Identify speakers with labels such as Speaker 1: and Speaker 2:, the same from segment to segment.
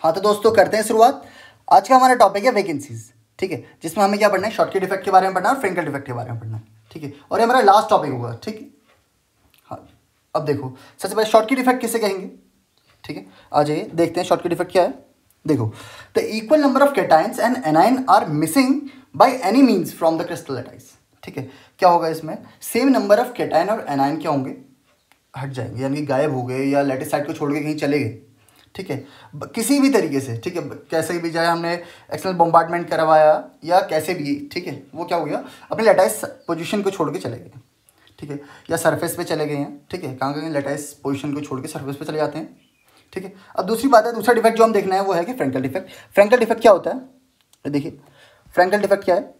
Speaker 1: हाँ तो दोस्तों करते हैं शुरुआत। आज का हमारा टॉपिक है वैकेंसीज, ठीक है, जिसमें हमें क्या पढ़ना है, शॉर्टकट इफेक्ट के बारे में पढ़ना है और फ्रेंकल डिफेक्ट के बारे में पढ़ना है, ठीक है। और ये हमारा लास्ट टॉपिक होगा, ठीक है। हाँ, अब देखो सबसे पहले शॉर्टकट इफेक्ट किसे कहेंगे, ठीक है। आ जाइए देखते हैं शॉर्टकट इफेक्ट क्या है। देखो, the equal number of cations and anion are missing by any means from the crystal lattice, ठीक है। क्या होगा इसमें, सेम नंबर ऑफ कैटायन और एनाइन क्या होंगे, हट जाएंगे, यानी कि गायब हो गए या लैटिस साइड को छोड़ के कहीं चले गए, ठीक है। किसी भी तरीके से, ठीक है, कैसे भी जाए, हमने एक्सटर्नल बॉम्बार्डमेंट करवाया या कैसे भी, ठीक है, वो क्या हो गया, अपने लैटिस पोजीशन को छोड़ के चले गए, ठीक है, या सरफेस पे चले गए हैं, ठीक है। कहाँ कहीं लैटिस पोजीशन को छोड़ के सरफेस पे चले जाते हैं, ठीक है। अब दूसरी बात है, दूसरा डिफेक्ट जो हम देखना है वो है कि फ्रैंकल डिफेक्ट। फ्रैंकल डिफेक्ट क्या होता है, देखिए फ्रैंकल डिफेक्ट क्या है,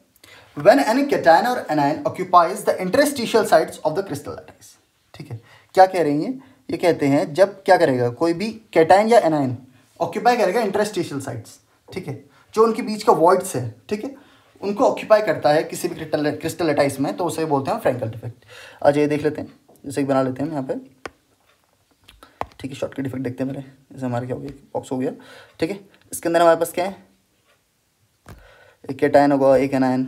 Speaker 1: व्हेन एनी कैटायन और anion occupies the interstitial sides of the crystal lattice, ठीक है। क्या कह रही हैं, ये कहते हैं जब क्या करेगा कोई भी कैटायन या एनायन ऑक्यूपाई करेगा इंटरस्टिशियल साइट्स, ठीक है, जो उनके बीच का वॉइड्स है, ठीक है, उनको ऑक्यूपाई करता है किसी भी क्रिस्टल लैटिस में, तो उसे बोलते हैं फ्रैंकल डिफेक्ट। आज ये देख लेते हैं, जैसे कि बना लेते हैं यहाँ पे, ठीक है। शॉर्टकट डिफेक्ट देखते हैं मेरे, जैसे हमारे क्या हो गया, बॉक्स हो गया, ठीक है। इसके अंदर हमारे पास क्या है, एक कैटायन होगा, एक एनायन,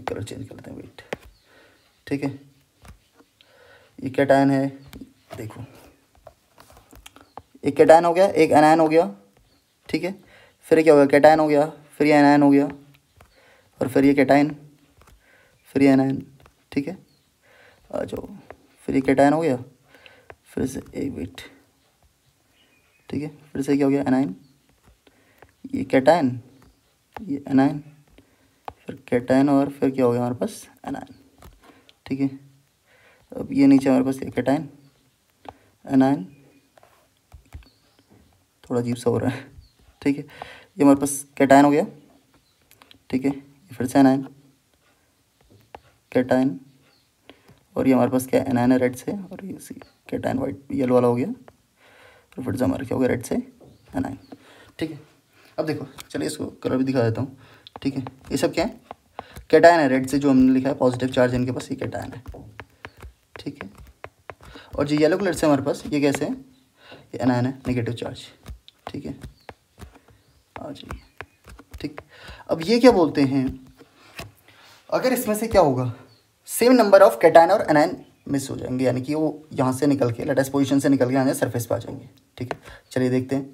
Speaker 1: कलर चेंज कर लेते हैं, वेट, ठीक है। ये कैटायन है, देखो एक कैटायन हो गया, एक एनायन हो गया, ठीक है। फिर क्या हो गया, कैटायन हो गया, फिर ये एनायन हो गया, और फिर ये कैटायन, फिर ये एनायन, ठीक है। आ जाओ, फिर ये कैटायन हो गया, फिर से एक वेट, ठीक है, फिर से क्या हो गया, एनायन, ये कैटायन, ये एनायन, फिर कैटायन, और फिर क्या हो गया हमारे पास, एनायन, ठीक है। अब ये नीचे हमारे पास कैटायन, एनायन, थोड़ा अजीब सा हो रहा है, ठीक है। ये हमारे पास कैटायन हो गया, ठीक है, ये फिर से एनायन, कैटायन, और ये हमारे पास क्या एनायन है रेड से, और ये सी कैटायन वाइट येलो वाला हो गया, और फिर से हमारा क्या हो गया रेड से एनायन, ठीक है। अब देखो चलिए इसको कलर भी दिखा देता हूँ, ठीक है। ये सब क्या है, कैटायन है, रेड से जो हमने लिखा है पॉजिटिव चार्ज इनके पास, ये कैटायन है, ठीक है। और जो येलो कलर से हमारे पास ये कैसे है, ये एनायन है, नेगेटिव चार्ज, ठीक है। आ जाइए, ठीक। अब ये क्या बोलते हैं, अगर इसमें से क्या होगा, सेम नंबर ऑफ कैटायन और एनायन मिस हो जाएंगे, यानी कि वो यहाँ से निकल के लैटिस पोजीशन से निकल के यहाँ सरफेस पे आ जाएंगे, ठीक है। चलिए देखते हैं,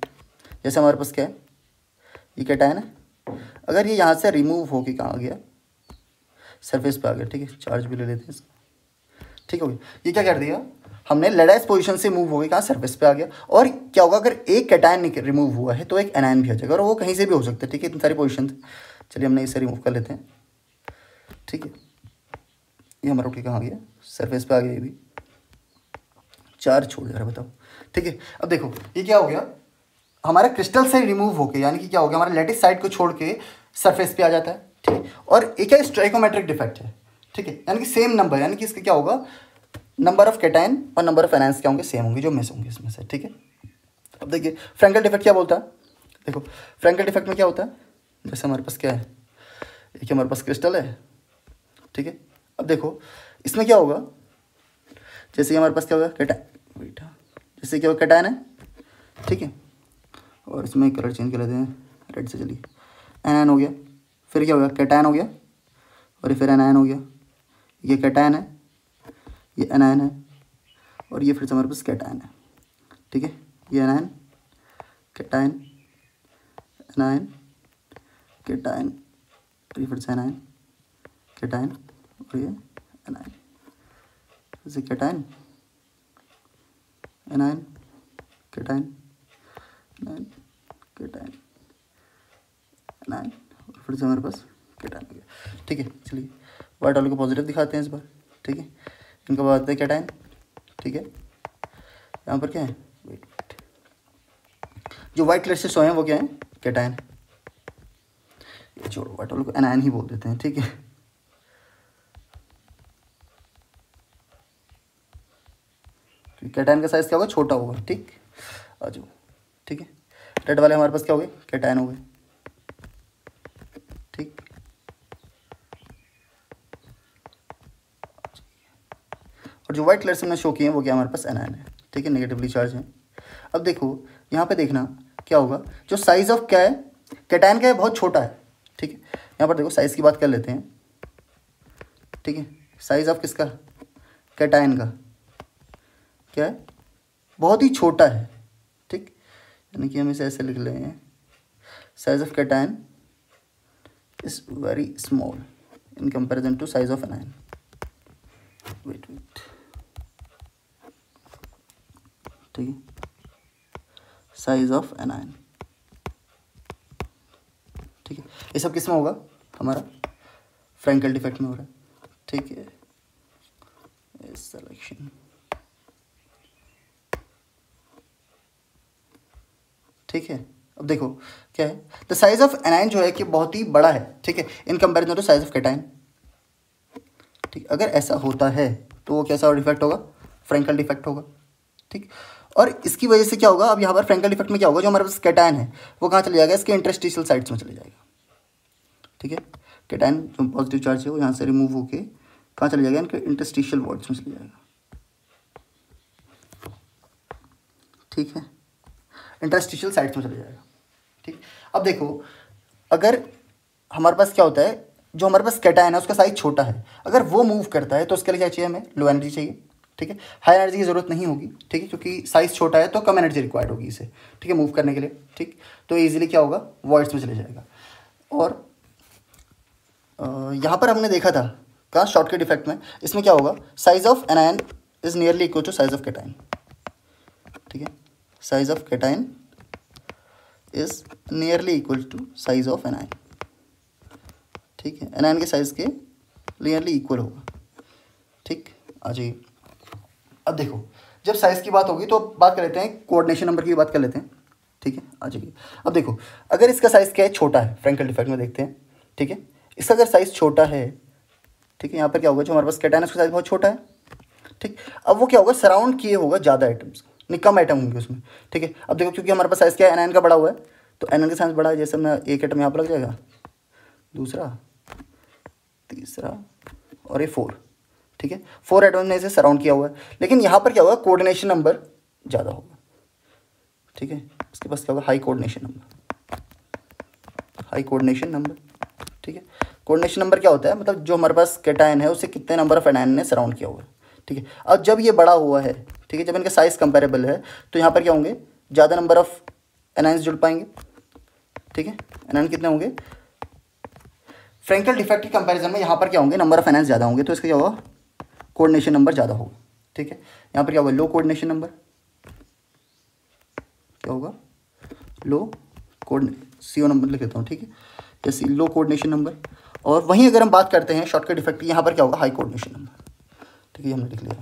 Speaker 1: जैसे हमारे पास क्या है, ये कैटायन है, अगर ये यहाँ से रिमूव होके कहाँ आ गया, सरफेस पे आ गया, ठीक है। चार्ज भी ले लेते हैं इसका, ठीक हो गया। ये क्या कर दिया हमने, लैटिस पोजीशन से मूव हो गई कहाँ, सरफेस पे आ गया। और क्या होगा, अगर एक कैटायन रिमूव हुआ है तो एक एनायन भी आ जाएगा, और वो कहीं से भी हो सकता है, ठीक है। इतनी सारी पोजीशन, चलिए हमने इसे रिमूव कर लेते हैं, ठीक है। ये हमारा उठ कहाँ गया, सरफेस पे आ गया, ये भी चार्ज छोड़ दे रहा, बताओ, ठीक है। अब देखो ये क्या हो गया, हमारा क्रिस्टल से रिमूव होके, यानी कि क्या हो गया, हमारा लैटिस साइड को छोड़ के सरफेस पे आ जाता है, ठीक है। और एक क्या स्ट्राइकोमेट्रिक डिफेक्ट है, ठीक है, यानी कि सेम नंबर, यानी कि इसका क्या होगा, नंबर ऑफ कैटायन और नंबर ऑफ एनायंस क्या होंगे, सेम होंगे, जो मिस होंगे इसमें से, ठीक है। अब देखिए फ्रैंकल डिफेक्ट क्या बोलता है, देखो फ्रैंकल डिफेक्ट में क्या होता है, जैसे हमारे पास क्या है, एक हमारे पास क्रिस्टल है, ठीक है। अब देखो इसमें क्या होगा, जैसे हमारे पास क्या होगा, कैटायन, वेट, जैसे क्या होगा, कैटायन है, ठीक है। और इसमें कलर चेंज कर लेते हैं, रेड से, चलिए एनायन हो गया, फिर क्या हो गया, कैटायन हो गया, और फिर एनायन हो गया, ये कैटायन है, ये एनायन है, और ये फिर से हमारे पास कैटायन है, ठीक है। ये एनायन, कैटायन, एनायन, कैटायन, और ये फिर से एनायन, कैटायन, और ये एनायन, फिर से cation, anion, cation, anion, cation, anion, और फिर से हमारे पास कैटायन हो गया, ठीक है। चलिए वाइट वाले को पॉजिटिव दिखाते हैं इस बार, ठीक है। इनका बात है कैटायन, ठीक है। यहाँ पर क्या है, वेट, जो वाइट कलर से शो है वो क्या है, कैटायन, ये छोड़ो, वाइट वाले को एनायन ही बोल देते हैं, ठीक है। कैटायन का साइज क्या होगा, छोटा होगा, ठीक। आ जाओ, ठीक है। रेड वाले हमारे पास क्या हो गए, कैटायन हो गए, ठीक। और जो व्हाइट कलर से हमने शो किए हैं वो क्या हमारे पास एनायन है, ठीक है, नेगेटिवली चार्ज है। अब देखो यहाँ पे देखना क्या होगा, जो साइज ऑफ क्या है कैटायन का है बहुत छोटा है, ठीक है। यहाँ पर देखो साइज़ की बात कर लेते हैं, ठीक है। साइज ऑफ किसका, कैटायन का क्या है, बहुत ही छोटा है, ठीक। यानी कि हम इसे ऐसे लिख लेंगे, size of cation is very small in comparison to size of anion. Wait, ठीक है, साइज ऑफ एनायन, ठीक है। ये सब किस में होगा, हमारा फ्रैंकल डिफेक्ट में हो रहा है, ठीक है। सिलेक्शन, ठीक है। अब देखो क्या है, द साइज ऑफ एनायन जो है कि बहुत ही बड़ा है, ठीक है, in comparison to size of cation, ठीक। अगर ऐसा होता है तो वो कैसा डिफेक्ट होगा, फ्रैंकल डिफेक्ट होगा, ठीक। और इसकी वजह से क्या होगा, अब यहाँ पर फ्रैंकल डिफेक्ट में क्या होगा, जो हमारे पास कैटायन है वो कहाँ चले जाएगा, इसके इंटरस्टिशियल साइट्स में चले जाएगा, ठीक है। कैटायन जो पॉजिटिव चार्ज है वो यहाँ से रिमूव होके कहाँ चले जाएगा, इनके इंटरस्टिशियल वॉल्स में चले जाएगा, ठीक है, इंटरस्टिशियल साइट्स में चले जाएगा, ठीक। अब देखो अगर हमारे पास क्या होता है, जो हमारे पास कैटायन है उसका साइज छोटा है, अगर वो मूव करता है तो उसके लिए क्या चाहिए, हमें लो एनर्जी चाहिए, ठीक है। हाई एनर्जी की ज़रूरत नहीं होगी, ठीक है, क्योंकि साइज छोटा है तो कम एनर्जी रिक्वायर्ड होगी इसे, ठीक है, मूव करने के लिए, ठीक। तो ईजिली क्या होगा, वॉइड्स में चले जाएगा। और यहाँ पर हमने देखा था कहाँ, शॉर्टकट इफेक्ट में, इसमें क्या होगा, size of anion is nearly equal to size of cation, ठीक है। Size of cation is nearly equal to size of anion, ठीक है, एनायन के साइज के नियरली इक्वल होगा, ठीक। आ जाइए, अब देखो जब साइज की बात होगी तो बात कर लेते हैं कोऑर्डिनेशन नंबर की बात कर लेते हैं, ठीक है। आ जाइए, अब देखो अगर इसका साइज क्या है, छोटा है, फ्रैंकल डिफेक्ट में देखते हैं, ठीक है। इसका अगर साइज छोटा है, ठीक है, यहाँ पर क्या होगा, जो हमारे पास कैटायन है उसका साइज बहुत छोटा है, ठीक। अब वो क्या होगा, सराउंड किए होगा ज़्यादा आइटम्स, नहीं कम आइटम होंगे उसमें, ठीक है। अब देखो क्योंकि हमारे पास साइज क्या है, एनायन का बड़ा हुआ है, तो एनायन का साइज बड़ा है, जैसे मैं एक आइटम यहाँ पर लग जाएगा, दूसरा, तीसरा और ये 4, ठीक है। 4 आइटम ने इसे सराउंड किया हुआ है, लेकिन यहाँ पर क्या होगा, कोऑर्डिनेशन नंबर ज़्यादा होगा, ठीक है। इसके पास क्या होगा, high coordination number, high coordination number, ठीक है। कोऑर्डिनेशन नंबर क्या होता है, मतलब जो हमारे पास कैटायन है उसे कितने नंबर ऑफ एनायन ने सराउंड किया हुआ है, ठीक है। अब जब ये बड़ा हुआ है, ठीक है, जब इनका साइज कंपेरेबल है तो यहाँ पर क्या होंगे, ज़्यादा नंबर ऑफ एनायंस जुड़ पाएंगे, ठीक है। एनायन कितने होंगे, फ्रैंकल डिफेक्ट के कंपैरिजन में यहाँ पर क्या होंगे, नंबर ऑफ एनायंस ज़्यादा होंगे, तो इसका क्या होगा, कोऑर्डिनेशन नंबर ज़्यादा होगा, ठीक है। यहाँ पर क्या होगा, लो कोऑर्डिनेशन नंबर, क्या होगा, लो CO नंबर लिख देता हूँ, ठीक है, जैसे लो कोऑर्डिनेशन नंबर। और वहीं अगर हम बात करते हैं शॉर्टकट डिफेक्ट की, यहाँ पर क्या होगा, हाई कोऑर्डिनेशन नंबर, ठीक है, हमने लिख लिया,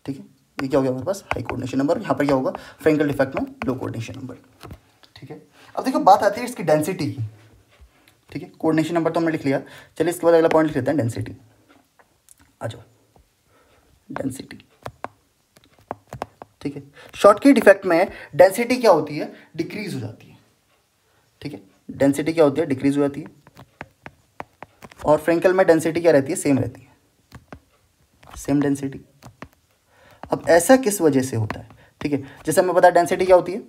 Speaker 1: ठीक है। ये क्या हो गया हमारे पास, हाई कोऑर्डिनेशन नंबर। यहाँ पर क्या होगा, फ्रैंकल डिफेक्ट में लो कोऑर्डिनेशन नंबर, ठीक है। अब देखो बात आती है इसकी डेंसिटी की, ठीक है। कोऑर्डिनेशन नंबर तो हमने लिख लिया, चलिए इसके बाद अगला पॉइंट लिख लेते हैं, डेंसिटी। आ जाओ, डेंसिटी, ठीक है। शॉर्टकट डिफेक्ट में डेंसिटी क्या होती है, डिक्रीज हो जाती है, ठीक है। डेंसिटी क्या होती है, डिक्रीज हो जाती है। और फ्रैंकल में डेंसिटी क्या रहती है, सेम रहती है, सेम डेंसिटी। अब ऐसा किस वजह से होता है, ठीक है। जैसे हमें पता है डेंसिटी क्या होती है,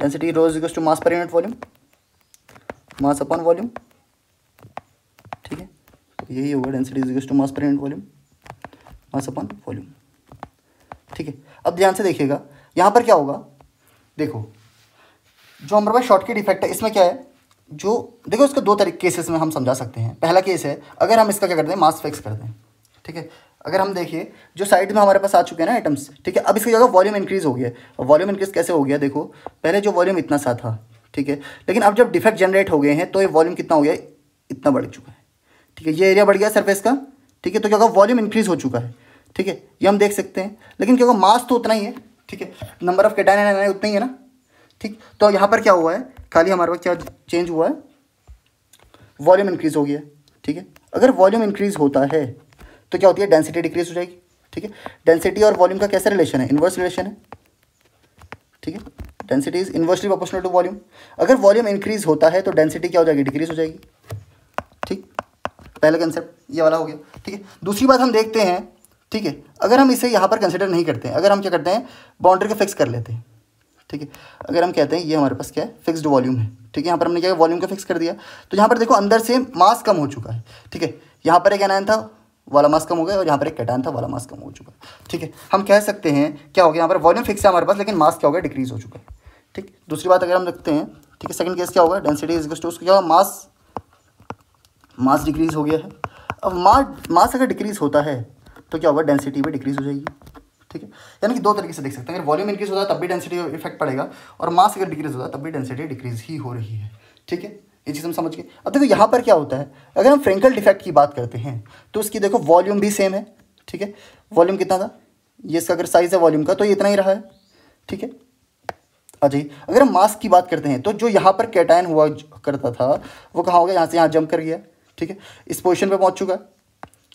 Speaker 1: density rho is equal to mass per unit volume, mass upon volume, ठीक है। तो यही होगा, density is equal to mass per unit volume, mass upon volume, ठीक है। अब ध्यान से देखिएगा, यहाँ पर क्या होगा, देखो जो हमारे पास शॉर्टकट इफेक्ट है इसमें क्या है, जो देखो इसको दो तरीके केसेस में हम समझा सकते हैं। पहला केस है अगर हम इसका क्या करते हैं, मास फिक्स करते हैं, ठीक है। अगर हम देखिए जो साइड में हमारे पास आ चुके हैं ना आइटम्स, ठीक है, अब इसकी जगह वॉल्यूम इंक्रीज हो गया। वॉल्यूम इंक्रीज कैसे हो गया, देखो पहले जो वॉल्यूम इतना सा था, ठीक है, लेकिन अब जब डिफेक्ट जनरेट हो गए हैं तो ये वॉल्यूम कितना हो गया, इतना बढ़ चुका है, ठीक है। ये एरिया बढ़ गया सरफेस का, ठीक है, तो क्या होगा, वॉल्यूम इंक्रीज हो चुका है, ठीक है, ये हम देख सकते हैं। लेकिन क्या होगा, मास तो उतना ही है, ठीक है, नंबर ऑफ कैटायन उतना ही है ना, ठीक। तो यहाँ पर क्या हुआ है, खाली हमारे पास क्या चेंज हुआ है, वॉल्यूम इंक्रीज हो गया, ठीक है। अगर वॉल्यूम इंक्रीज होता है तो क्या होती है, डेंसिटी डिक्रीज हो जाएगी, ठीक है। डेंसिटी और वॉल्यूम का कैसा रिलेशन है, इन्वर्स रिलेशन है, ठीक है। Density is inversely proportional to volume. अगर वॉल्यूम इंक्रीज होता है तो डेंसिटी क्या हो जाएगी, डिक्रीज हो जाएगी, ठीक। पहला कंसेप्ट ये वाला हो गया, ठीक है। दूसरी बात हम देखते हैं, ठीक है, अगर हम इसे यहाँ पर कंसिडर नहीं करते हैं, अगर हम क्या करते हैं, बाउंड्री को फिक्स कर लेते हैं, ठीक है। अगर हम कहते हैं ये हमारे पास क्या है, फिक्स्ड वॉल्यूम है, ठीक है। यहाँ पर हमने क्या वॉल्यूम को फिक्स कर दिया, तो यहाँ पर देखो अंदर से मास कम हो चुका है, ठीक है। यहाँ पर एक एनायन था, वाला मास कम हो गया, और यहाँ पर एक कैटायन था, वाला मास कम हो चुका है, ठीक है। हम कह सकते हैं क्या हो गया, यहाँ पर वॉल्यूम फिक्स है हमारे पास, लेकिन मास क्या हो गया, डिक्रीज हो चुका है, ठीक। दूसरी बात अगर हम रखते हैं, ठीक है, सेकंड केस क्या होगा, डेंसिटी इज इक्वल टू उसका क्या होगा, मास डिक्रीज हो गया है। अब मास अगर डिक्रीज होता है तो क्या होगा, डेंसिटी भी डिक्रीज हो जाएगी, ठीक है। यानी कि दो तरीके से देख सकते हैं, अगर वॉल्यूम इंक्रीज होता है तब भी डेंसिटी इफेक्ट पड़ेगा, और मास अगर डिक्रीज होता है तब भी डेंसिटी डिक्रीज ही हो रही है, ठीक है। ये चीज़ हम समझ गए। अब देखो यहाँ पर क्या होता है, अगर हम फ्रेंकल डिफेक्ट की बात करते हैं तो उसकी देखो वॉल्यूम भी सेम है, ठीक है। वॉल्यूम कितना था, ये इसका अगर साइज है वॉल्यूम का तो ये इतना ही रहा है, ठीक है। अच्छा, अगर हम मास की बात करते हैं तो जो यहाँ पर कैटायन हुआ करता था वो कहाँ हो गया, यहाँ से यहाँ जंप कर गया, ठीक है, इस पोजीशन पे पहुँच चुका है,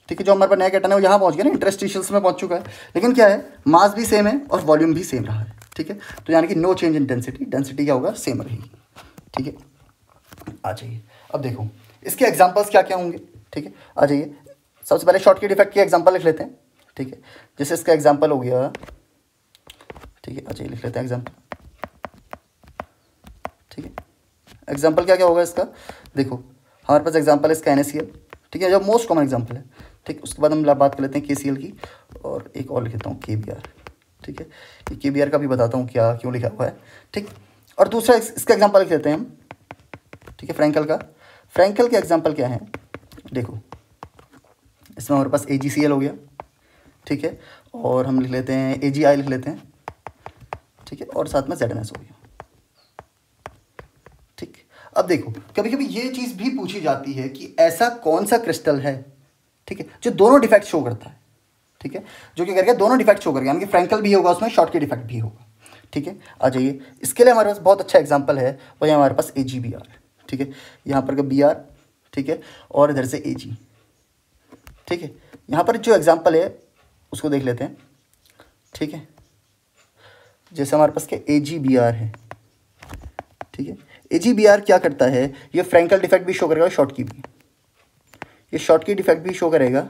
Speaker 1: ठीक है। जो हमारे पास नया कैटायन है वो यहाँ पहुँच गया ना, इंटरस्टिशियल्स में पहुँच चुका है, लेकिन क्या है, मास भी सेम है और वॉल्यूम भी सेम रहा है, ठीक है। तो यानी कि no change in density, density क्या होगा, सेम रहेगी, ठीक है। आ जाइए, अब देखो इसके एग्जाम्पल्स क्या क्या होंगे, ठीक है। आ जाइए, सबसे पहले शॉर्टकट इफेक्ट की एग्जाम्पल लिख लेते हैं, ठीक है। जैसे इसका एग्जाम्पल हो गया, ठीक है। आ जाइए लिख लेते हैं एग्जाम्पल, ठीक है। एग्जाम्पल क्या क्या होगा इसका, देखो हमारे पास एग्जाम्पल है इसका NaCl, ठीक है, जो मोस्ट कॉमन एग्जाम्पल है, ठीक। उसके बाद हम बात कर लेते हैं KCl की, और एक और लिख लेता हूँ KBr, ठीक है। ये KBr का भी बताता हूँ क्या क्यों लिखा हुआ है, ठीक। और दूसरा इसका एग्जाम्पल लिख लेते हैं हम, ठीक है, फ्रैंकल का। फ्रैंकल के एग्जाम्पल क्या है, देखो इसमें हमारे पास AgCl हो गया, ठीक है, और हम लिख लेते हैं AgI लिख लेते हैं, ठीक है, और साथ में ZnS हो गया, ठीक। अब देखो कभी कभी ये चीज़ भी पूछी जाती है कि ऐसा कौन सा क्रिस्टल है, ठीक है, जो दोनों डिफेक्ट शो करता है, ठीक है, जो क्या करेगा, दोनों डिफेक्ट शो करेगा, यानी कि फ्रैंकल भी होगा उसमें, शॉर्टकट डिफेक्ट भी होगा, ठीक है। आ जाइए, इसके लिए हमारे पास बहुत अच्छा एग्जाम्पल है, वही हमारे पास AgBr, ठीक है। यहाँ पर का Br, ठीक है, और इधर से Ag, ठीक है। यहाँ पर जो एग्जाम्पल है उसको देख लेते हैं, ठीक है। जैसे हमारे पास क्या AgBr है, ठीक है। AgBr क्या करता है, ये फ्रैंकल डिफेक्ट भी शो करेगा, शॉर्ट की भी, ये शॉर्ट की डिफेक्ट भी शो करेगा,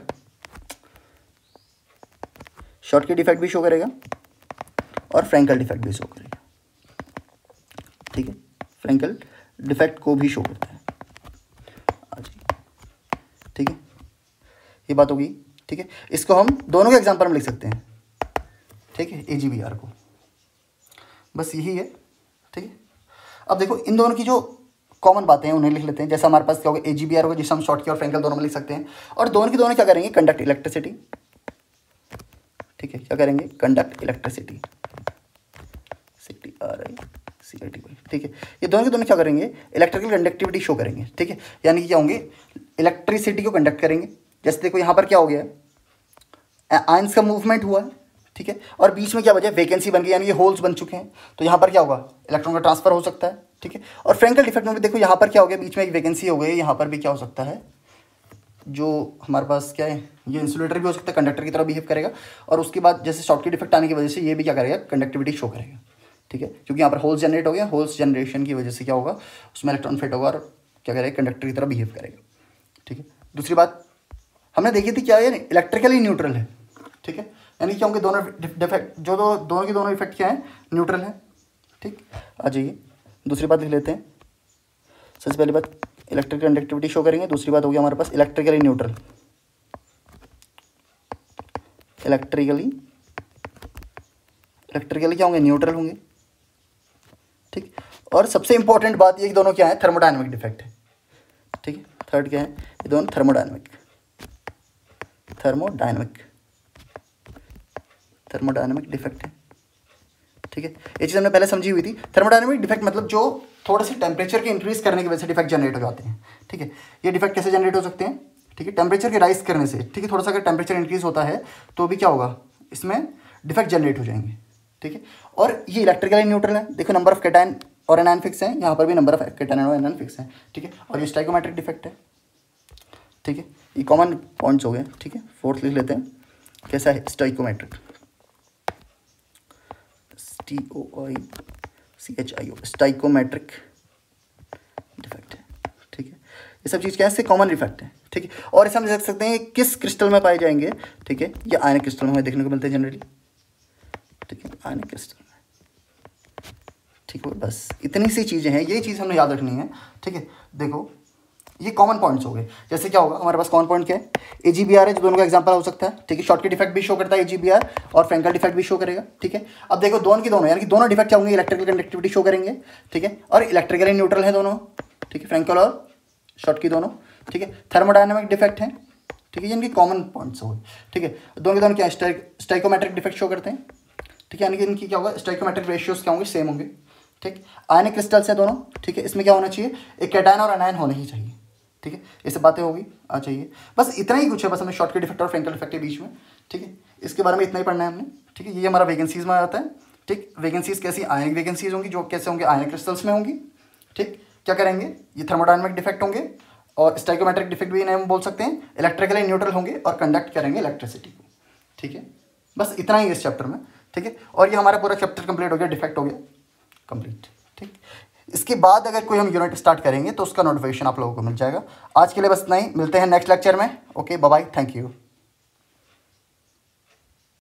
Speaker 1: शॉर्ट की डिफेक्ट भी शो करेगा, और फ्रैंकल डिफेक्ट भी शो करेगा, ठीक है। फ्रैंकल डिफेक्ट को भी शो करता है, ठीक है। ये बात होगी, ठीक है। इसको हम दोनों के एग्जाम्पल में लिख सकते हैं, ठीक है, AgBr को, बस यही है, ठीक है। अब देखो इन दोनों की जो कॉमन बातें हैं उन्हें लिख लेते हैं। जैसे हमारे पास क्या होगा, AgBr होगा, जिसे हम शॉर्ट की और फ्रैंकल दोनों में लिख सकते हैं, और दोनों की दोनों क्या करेंगे, कंडक्ट इलेक्ट्रिसिटी, ठीक है, क्या करेंगे, कंडक्ट इलेक्ट्रिसिटी, CRT, ठीक है। ये दोनों के दोनों क्या करेंगे, इलेक्ट्रिकल कंडक्टिविटी शो करेंगे, ठीक है, यानी कि क्या होंगे, इलेक्ट्रिसिटी को कंडक्ट करेंगे। जैसे देखो यहाँ पर क्या हो गया, आयंस का मूवमेंट हुआ है, ठीक है, और बीच में क्या बचा, वैकेंसी बन गई, यानी ये होल्स बन चुके हैं, तो यहाँ पर क्या होगा, इलेक्ट्रॉन का ट्रांसफर हो सकता है, ठीक है। और फ्रैंकल डिफेक्ट में भी देखो यहाँ पर क्या हो गया, बीच में एक वैकेंसी हो गई, यहाँ पर भी क्या हो सकता है, जो हमारे पास क्या है, ये इंसुलेटर भी हो सकता है, कंडक्टर की तरह बिहेव करेगा, और उसके बाद जैसे शॉर्टकट डिफेक्ट आने की वजह से ये भी क्या करेगा, कंडक्टिविटी शो करेगा, ठीक है, क्योंकि यहाँ पर होल्स जनरेट हो गया, होल्स जनरेशन की वजह से क्या होगा, उसमें इलेक्ट्रॉन फिट होगा और क्या करेगा, कंडक्टर की तरह बिहेव करेगा, ठीक है। दूसरी बात हमने देखी थी क्या है, इलेक्ट्रिकली न्यूट्रल है, ठीक है, यानी क्या होंगे, दोनों डिफेक्ट जो दोनों के दोनों इफेक्ट क्या है, न्यूट्रल है, ठीक। आ जाइए दूसरी बात लिख लेते हैं। सबसे पहली बात इलेक्ट्रिकल कंडक्टिविटी शो करेंगे, दूसरी बात हो गया हमारे पास इलेक्ट्रिकली न्यूट्रल, इलेक्ट्रिकली क्या होंगे, न्यूट्रल होंगे, ठीक। और सबसे इंपॉर्टेंट बात ये दोनों क्या है, थर्मोडायनेमिक डिफेक्ट है, ठीक है। थर्ड क्या है, ये दोनों थर्मोडायनेमिक डिफेक्ट है, ठीक है। ये चीज़ हमने पहले समझी हुई थी। थर्मोडायनेमिक डिफेक्ट मतलब जो थोड़ा सा टेम्परेचर के इंक्रीज करने की वजह से डिफेक्ट जनरेट हो जाते हैं, ठीक है। ये डिफेक्ट कैसे जनरेट हो सकते हैं, ठीक है, टेम्परेचर के राइज करने से, ठीक है, थोड़ा सा अगर टेम्परेचर इंक्रीज होता है तो भी क्या होगा, इसमें डिफेक्ट जनरेट हो जाएंगे, ठीक है। और ये इलेक्ट्रिकली न्यूट्रल है, देखो नंबर ऑफ कैटायन और एनायन फिक्स है, यहाँ पर भी नंबर ऑफ कैटायन और एनायन फिक्स है, ठीक है। और ये स्टाइकोमेट्रिक डिफेक्ट है, ठीक है। ये कॉमन पॉइंट्स हो गए, ठीक है। फोर्थ लिख लेते हैं, कैसा है, स्टाइकोमेट्रिक, STOICHIO, स्टाइकोमेट्रिक डिफेक्ट है, ठीक है। ये सब चीज़ क्या है, इससे कॉमन डिफेक्ट है, ठीक है। और इसे हम देख सकते हैं किस क्रिस्टल में पाए जाएंगे, ठीक है, ये आयनिक क्रिस्टल में हमें देखने को मिलते हैं जनरली, ठीक है, आयनिक क्रिस्टल में, ठीक है, बस इतनी सी चीज़ें हैं, ये चीज़ हमने याद रखनी है। ठीक है, देखो ये कॉमन पॉइंट्स हो गए। जैसे क्या होगा हमारे पास कॉमन पॉइंट क्या है, AGBR है जो दोनों का एग्जांपल हो सकता है। ठीक है, शॉर्टकट डिफेक्ट भी शो करता है AGBR और फ्रैंकल डिफेक्ट भी शो करेगा। ठीक है, अब देखो दोनों की दोनों यानी कि दोनों डिफेक्ट क्या होंगे, इलेक्ट्रिकल कंडक्टिविटी शो करेंगे। ठीक है, और इलेक्ट्रिकली न्यूट्रल है दोनों। ठीक है, फ्रैंकल और शॉर्ट की दोनों। ठीक है, थर्मोडायनामिक डिफेक्ट है। ठीक है, इनकी कॉमन पॉइंट्स हो गए। ठीक है, दोनों के दोनों क्या स्टाइकोमेट्रिक डिफेक्ट शो करते हैं। ठीक है, यानी कि इनकी क्या होगा, स्टाइकोमेट्रिक रेशियोज क्या होंगे, सेम होंगे। ठीक, आयनिक क्रिस्टल्स है दोनों। ठीक है, इसमें क्या होना चाहिए, एक कैटायन और एनायन होने ही चाहिए। ठीक है, ये सब बातें होगी आ चाहिए, बस इतना ही कुछ है, बस हमें शॉर्टकट डिफेक्ट और फ्रैंकल डिफेक्ट के बीच में। ठीक है, इसके बारे में इतना ही पढ़ना है हमने। ठीक है, ये हमारा वैकेंसीज में आता है। ठीक, वैकेंसीज कैसी, आयनिक वैकेंसीज होंगी जो कैसे होंगे, आयनिक क्रिस्टल्स में होंगी। ठीक, क्या करेंगे, ये थर्मोडायनामिक डिफेक्ट होंगे और स्टाइकोमेट्रिक डिफेक्ट भी इन्हें हम बोल सकते हैं, इलेक्ट्रिकली न्यूट्रल होंगे और कंडक्ट करेंगे इलेक्ट्रिसिटी को। ठीक है, बस इतना ही इस चैप्टर में। ठीक है, और ये हमारा पूरा चैप्टर कंप्लीट हो गया, डिफेक्ट हो गया कंप्लीट। ठीक, इसके बाद अगर कोई हम यूनिट स्टार्ट करेंगे तो उसका नोटिफिकेशन आप लोगों को मिल जाएगा। आज के लिए बस इतना ही, मिलते हैं नेक्स्ट लेक्चर में। Okay, bye bye, thank you.